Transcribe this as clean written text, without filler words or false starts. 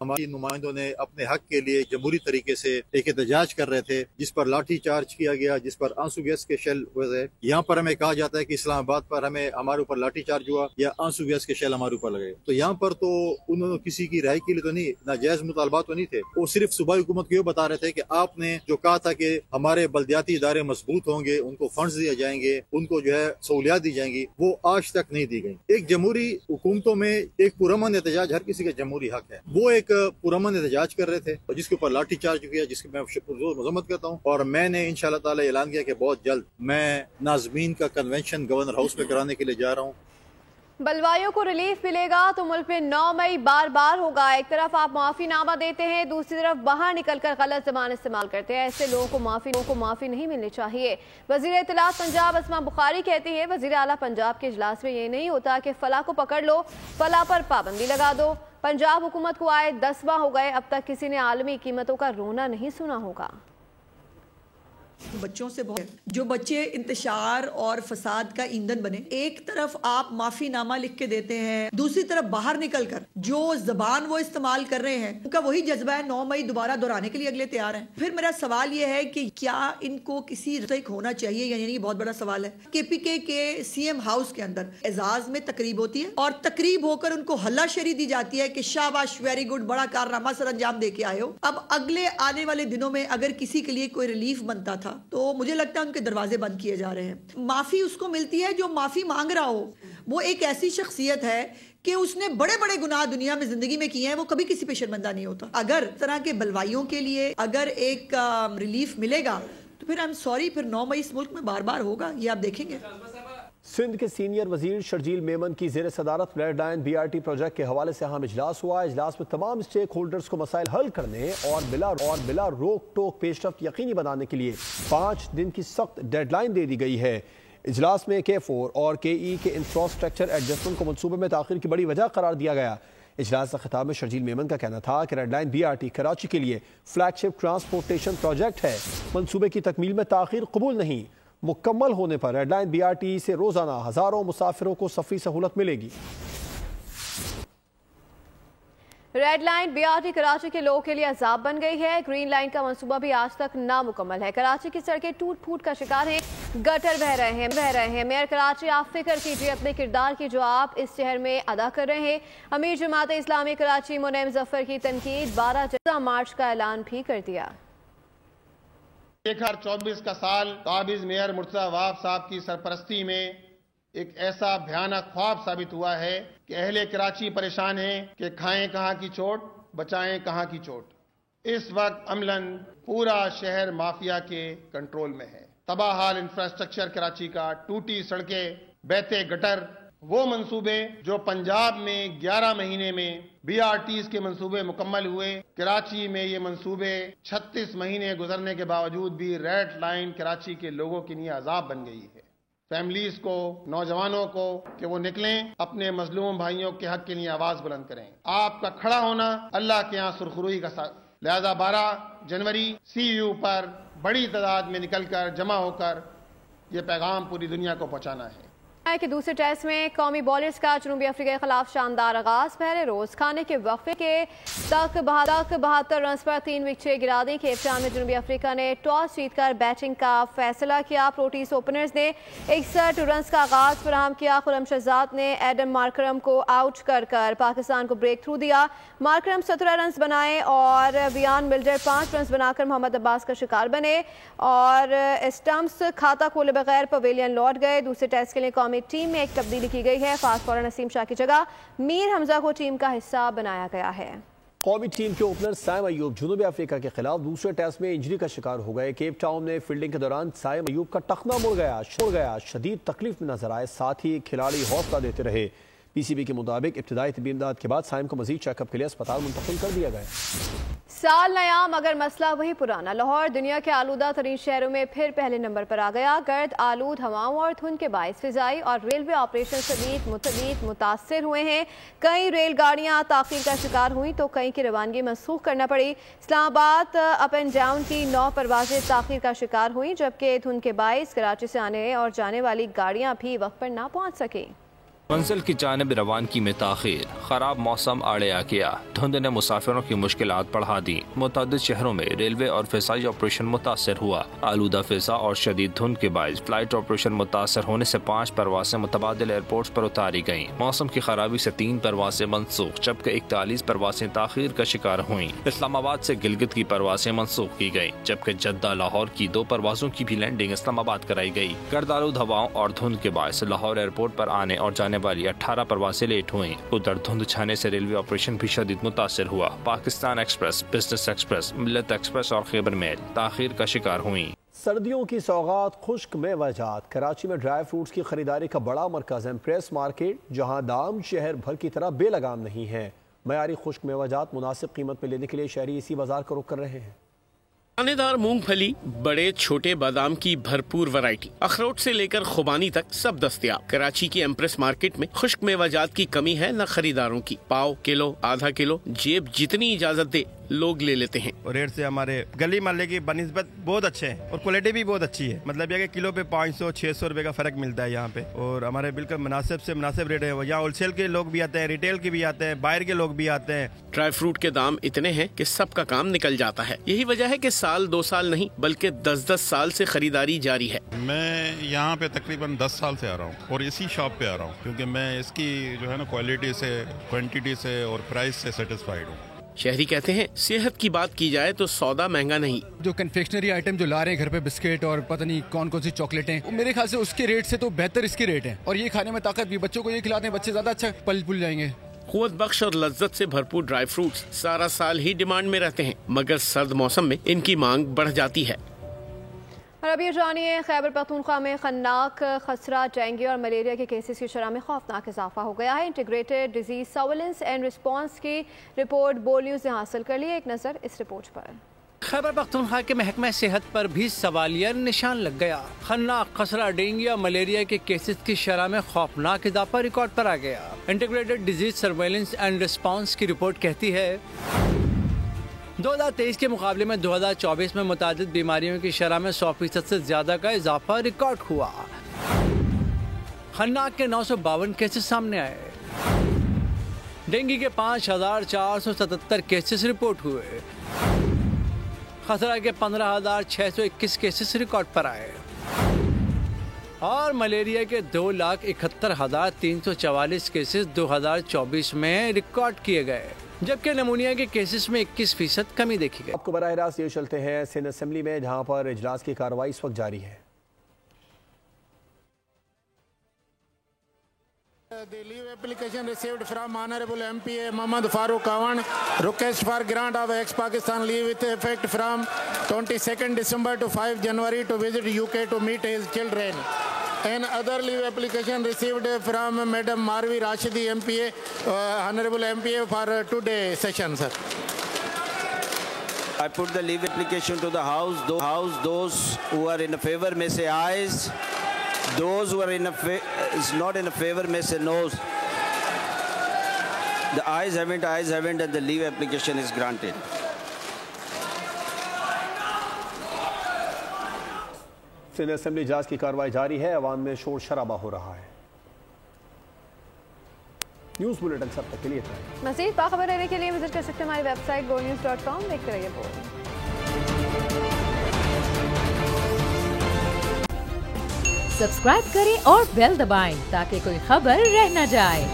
ہماری نمائندوں نے اپنے حق کے لیے جمہوری طریقے سے ایک احتجاج کر رہے تھے، جس پر لاٹھی چارج کیا گیا، جس پر آنسو گیس کے شیل ہوئے. یہاں پر ہمیں کہا جاتا ہے کہ اسلام آباد پر ہمارے اوپر لاٹھی چارج ہوا یا آنسو گیس کے شیل ہمارے اوپر لگے. تو یہاں پر تو انہوں نے کسی کی رہائی کے لیے تو نہیں، ناجائز مطالبات تو نہیں تھے. وہ صرف صوبائی حکومت کو یہ بتا رہے تھے کہ آپ نے جو کہا تھا کہ ہمارے بلدیاتی ادارے مضبوط ہوں گے، ان کو فنڈز دیے جائیں گے، ان کو جو ہے سہولیات دی جائیں گی، وہ آج تک نہیں دی گئی. ایک جمہوری حکومتوں میں ایک پرامن احتجاج ہر کسی کا جمہوری حق ہے. وہ ایک پرامن احتجاج کر رہے تھے اور جس کے اوپر لاٹھی چارج کیا، جس کی میں مذمت کرتا ہوں. اور میں نے انشاءاللہ تعالی اعلان کیا کہ بہت جلد میں ناظمین کا کنونشن گورنر ہاؤس میں کرانے کے لیے جا رہا ہوں. بلوائیوں کو ریلیف ملے گا تو ملک میں 9 مئی بار بار ہوگا. ایک طرف آپ معافی نامہ دیتے ہیں، دوسری طرف باہر نکل کر غلط زبان استعمال کرتے ہیں. ایسے لوگوں کو معافی نہیں ملنی چاہیے. وزیر اطلاعات پنجاب اسما بخاری کہتی ہیں وزیر اعلیٰ پنجاب کے اجلاس میں یہ نہیں ہوتا کہ فلاں کو پکڑ لو، فلاں پر پابندی لگا دو. پنجاب حکومت کو آئے 10 ماہ ہو گئے، اب تک کسی نے عالمی قیمتوں کا رونا نہیں سنا ہوگا. بچوں سے جو بچے انتشار اور فساد کا ایندھن بنے. ایک طرف آپ معافی نامہ لکھ کے دیتے ہیں، دوسری طرف باہر نکل کر جو زبان وہ استعمال کر رہے ہیں ان کا وہی جذبہ ہے 9 مئی دوبارہ دہرانے کے لیے اگلے تیار ہیں. پھر میرا سوال یہ ہے کہ کیا ان کو کسی رتک ہونا چاہیے، یعنی یہ بہت بڑا سوال ہے. کے پی کے سی ایم ہاؤس کے اندر اعزاز میں تقریب ہوتی ہے اور تقریب ہو کر ان کو ہلا شری دی جاتی ہے کہ شاباش، ویری گڈ، بڑا کارنامہ سر انجام دے کے آئے ہو. اب اگلے آنے والے دنوں میں اگر کسی کے لیے کوئی ریلیف بنتا تھا تو مجھے لگتا ہے ان کے دروازے بند کیے جا رہے ہیں. معافی اس کو ملتی ہے جو معافی مانگ رہا ہو. وہ ایک ایسی شخصیت ہے کہ اس نے بڑے بڑے گناہ دنیا میں زندگی میں کیے ہیں، وہ کبھی کسی پہ شرمندہ نہیں ہوتا. اگر اس طرح کے بلوائیوں کے لیے اگر ایک ریلیف ملے گا تو پھر I'm sorry، پھر 9 مئی اس ملک میں بار بار ہوگا، یہ آپ دیکھیں گے. سندھ کے سینئر وزیر شرجیل میمن کی زیر صدارت ریڈ لائن BRT پروجیکٹ کے حوالے سے اہم اجلاس ہوا. اجلاس میں تمام اسٹیک ہولڈرز کو مسائل حل کرنے اور بلا روک ٹوک پیش رفت یقینی بنانے کے لیے 5 دن کی سخت ڈیڈ لائن دے دی گئی ہے. اجلاس میں K4 اور KE کے انفراسٹرکچر ایڈجسٹمنٹ کو منصوبے میں تاخیر کی بڑی وجہ قرار دیا گیا. اجلاس کا خطاب میں شرجیل میمن کا کہنا تھا کہ ریڈ لائن BRT کراچی کے لیے فلیگ شپ ٹرانسپورٹیشن پروجیکٹ ہے. منصوبے کی تکمیل میں تاخیر قبول نہیں. مکمل ہونے پر ریڈ لائن BRT سے روزانہ ہزاروں مسافروں کو سفری سہولت ملے گی. ریڈ لائن BRT کراچی کے لوگوں کے لیے عذاب بن گئی ہے. گرین لائن کا منصوبہ بھی آج تک نامکمل ہے. کراچی کی سڑکیں ٹوٹ پھوٹ کا شکار ہیں، گٹر بہ رہے ہیں. میئر کراچی، آپ فکر کیجیے اپنے کردار کی جو آپ اس شہر میں ادا کر رہے ہیں. امیر جماعت اسلامی کراچی منعم ظفر کی تنقید. 12 مارچ کا اعلان بھی کر دیا. 2024 کا سال قابض میئر مرتضی عواف صاحب کی سرپرستی میں ایک ایسا بھیانک خواب ثابت ہوا ہے کہ اہل کراچی پریشان ہیں کہ کھائیں کہاں کی چوٹ، بچائیں کہاں کی چوٹ. اس وقت عملاً پورا شہر مافیا کے کنٹرول میں ہے. تباہ حال انفراسٹرکچر کراچی کا، ٹوٹی سڑکیں، بہتے گٹر. وہ منصوبے جو پنجاب میں 11 مہینے میں BRTs کے منصوبے مکمل ہوئے، کراچی میں یہ منصوبے 36 مہینے گزرنے کے باوجود بھی ریڈ لائن کراچی کے لوگوں کے لیے عذاب بن گئی ہے. فیملیز کو، نوجوانوں کو کہ وہ نکلیں، اپنے مظلوم بھائیوں کے حق کے لیے آواز بلند کریں. آپ کا کھڑا ہونا اللہ کے ہاں سرخروئی کا ساتھ. لہذا 12 جنوری CU پر بڑی تعداد میں نکل کر جمع ہو کر یہ پیغام پوری دنیا کو پہنچانا ہے کہ دوسرے ٹیسٹ میں قومی بالرز کا جنوبی افریقہ کے خلاف شاندار آغاز. پہلے روز کھانے کے وقفے کے تک 72 رنز پر 3 وکٹیں گرا دیں. کیپ ٹاؤن میں جنوبی افریقہ نے ٹاس جیت کر بیٹنگ کا فیصلہ کیا. پروٹیز اوپنرز نے 61 رنز کا آغاز فراہم کیا. خرم شہزاد نے ایڈم مارکرم کو آؤٹ کر پاکستان کو بریک تھرو دیا. مارکرم 17 رنز بنائے اور ویان ملڈر 5 رنز بنا کر محمد عباس کا شکار بنے اور اسٹمپس کھاتا کھولے بغیر پویلین لوٹ گئے. دوسرے ٹیسٹ کے لیے قومی ٹیم میں ایک تبدیلی کی گئی ہے. فاسٹ بالر نسیم شاہ کی جگہ میر حمزہ کو ٹیم کا حصہ بنایا گیا ہے. قومی ٹیم کے اوپنر سائم ایوب جنوبی افریقہ کے خلاف دوسرے ٹیسٹ میں انجری کا شکار ہو گئے. کیپ ٹاؤن میں فیلڈنگ کے دوران سائم ایوب کا ٹخنا مڑ گیا. شدید تکلیف میں نظر آئے، ساتھ ہی کھلاڑی حوصلہ دیتے رہے. PCB کے مطابق ابتدائی طبی امداد کے بعد سائم کو مزید چیک اپ کے لیے اسپتال منتقل کر دیا گیا. سال نیا مگر مسئلہ وہی پرانا. لاہور دنیا کے آلودہ ترین شہروں میں پھر پہلے نمبر پر آ گیا. گرد آلود ہواؤں اور دھند کے باعث فضائی اور ریلوے آپریشن شدید متاثر ہوئے ہیں. کئی ریل گاڑیاں تاخیر کا شکار ہوئیں تو کئی کی روانگی منسوخ کرنا پڑی. اسلام آباد اپ اینڈ ڈاؤن کی 9 پروازیں تاخیر کا شکار ہوئیں، جبکہ دھند کے باعث کراچی سے آنے اور جانے والی گاڑیاں بھی وقت پر نہ پہنچ سکیں. منزل کی جانب روانگی میں تاخیر، خراب موسم آڑے آ گیا، دھند نے مسافروں کی مشکلات بڑھا دی، متعدد شہروں میں ریلوے اور فضائی آپریشن متاثر ہوا، آلودہ فضا اور شدید دھند کے باعث فلائٹ آپریشن متاثر ہونے سے 5 پروازیں متبادل ایئرپورٹس پر اتاری گئیں، موسم کی خرابی سے 3 پروازیں منسوخ جبکہ 41 پروازیں تاخیر کا شکار ہوئیں، اسلام آباد سے گلگت کی پروازیں منسوخ کی گئیں جبکہ جدہ لاہور کی 2 پروازوں کی بھی لینڈنگ اسلام آباد کرائی گئی، گرد آلود ہواؤں اور دھند کے باعث لاہور ایئرپورٹ پر آنے اور جانے والی 18 پروازیں لیٹ ہوئیں، ادھر دھند چھانے سے ریلوے آپریشن بھی شدید متاثر ہوا، پاکستان ایکسپریس، بزنس ایکسپریس، ملت ایکسپریس اور خیبر میل تاخیر کا شکار ہوئیں۔ سردیوں کی سوغات خشک میوہ جات، کراچی میں ڈرائی فروٹس کی خریداری کا بڑا مرکز ایمپریس مارکیٹ، جہاں دام شہر بھر کی طرح بے لگام نہیں ہے، معیاری خشک میوہ جات مناسب قیمت میں لینے کے لیے شہری اسی بازار کا رخ کر رہے ہیں۔ دانے دار مونگ پھلی، بڑے چھوٹے بادام کی بھرپور ورائٹی، اخروٹ سے لے کر خوبانی تک سب دستیاب۔ کراچی کی ایمپریس مارکیٹ میں خشک میوہ جات کی کمی ہے نہ خریداروں کی، پاؤ کلو آدھا کلو جیب جتنی اجازت دے لوگ لے لیتے ہیں۔ ریٹ سے ہمارے گلی محلے کی بنسبت بہت اچھے ہیں اور کوالٹی بھی بہت اچھی ہے، مطلب یہ کہ کلو پہ 500-600 روپے کا فرق ملتا ہے یہاں پہ، اور ہمارے بالکل مناسب سے مناسب ریٹ ہے، یہاں ہول سیل کے لوگ بھی آتے ہیں، ریٹیل کے بھی آتے ہیں، باہر کے لوگ بھی آتے ہیں۔ ڈرائی فروٹ کے دام اتنے ہیں کہ سب کا کام نکل جاتا ہے، یہی وجہ ہے کہ سال 2 سال نہیں بلکہ 10 سال سے خریداری جاری ہے۔ میں یہاں پہ تقریباً 10 سال سے آ رہا ہوں اور اسی شاپ پہ آ رہا ہوں کیونکہ میں اس کی جو ہے نا کوالٹی سے، کوانٹٹی سے اور پرائس سے سیٹسفائیڈ ہوں۔ شہری کہتے ہیں صحت کی بات کی جائے تو سودا مہنگا نہیں، جو کنفیکشنری آئٹم جو لا رہے ہیں گھر پہ، بسکٹ اور پتہ نہیں کون کون سی چاکلیٹیں، میرے خیال سے اس کے ریٹ سے تو بہتر اس کے ریٹ ہیں، اور یہ کھانے میں طاقت بھی، بچوں کو یہ کھلاتے ہیں، بچے زیادہ اچھا پل جائیں گے۔ قوت بخش اور لذت سے بھرپور ڈرائی فروٹس سارا سال ہی ڈیمانڈ میں رہتے ہیں، مگر سرد موسم میں ان کی مانگ بڑھ جاتی ہے۔ اور اب یہ جانیے، خیبر پختونخوا میں خناق، خسرہ، ڈینگی اور ملیریا کے کیسز کی شرح میں خوفناک اضافہ ہو گیا ہے۔ Integrated disease surveillance and response کی رپورٹ بول نیوز نے حاصل کر لی۔ ایک نظر اس رپورٹ پر۔ خیبر پختونخوا کے محکمہ صحت پر بھی سوالیہ نشان لگ گیا، خناق، خسرہ، ڈینگی اور ملیریا کے کیسز کی شرح میں خوفناک اضافہ ریکارڈ پر آ گیا۔ Integrated disease surveillance and response کی رپورٹ کہتی ہے 2023 کے مقابلے میں 2024 میں متعدد بیماریوں کی شرح میں 100% سے زیادہ کا اضافہ ریکارڈ ہوا۔ خناق کے 952 کیسز سامنے آئے، ڈینگی کے 5477 کیسز رپورٹ ہوئے، خسرہ کے 15621 کیسز ریکارڈ پر آئے اور ملیریا کے 2,71,344 کیسز 2024 میں ریکارڈ کیے گئے، جبکہ نمونیا کے کیسز میں 21% کمی دیکھی گئی۔ آپ کو براہ راست یہ چلتے ہیں سندھ اسمبلی میں، جہاں پر اجلاس کی کارروائی اس وقت جاری ہے۔ The leave application received from Honorable MPA Mohammad Farooq Awan request for grant of ex-Pakistan leave with effect from 22nd December to 5 January to visit UK to meet his children. And other leave application received from Madam Marvi Rashidi MPA, Honorable MPA for today session, sir. I put the leave application to the House. Those who are in favor may say ayes. Those who are is not in favor may say no. The ayes haven't, and the leave application is granted. Sindh assembly اجلاس کی کارروائی جاری ہے، عوام میں شور شرابہ ہو رہا ہے۔ نیوز بلیٹن سب تک کے لیے اتنا ہی۔ مزید باخبر رہنے کے لیے وزٹ کر سکتے ہیں ہماری ویب سائٹ gonews.com۔ دیکھتے رہیے بول۔ سبسکرائب کریں اور بیل دبائیں تاکہ کوئی خبر رہ نہ جائے۔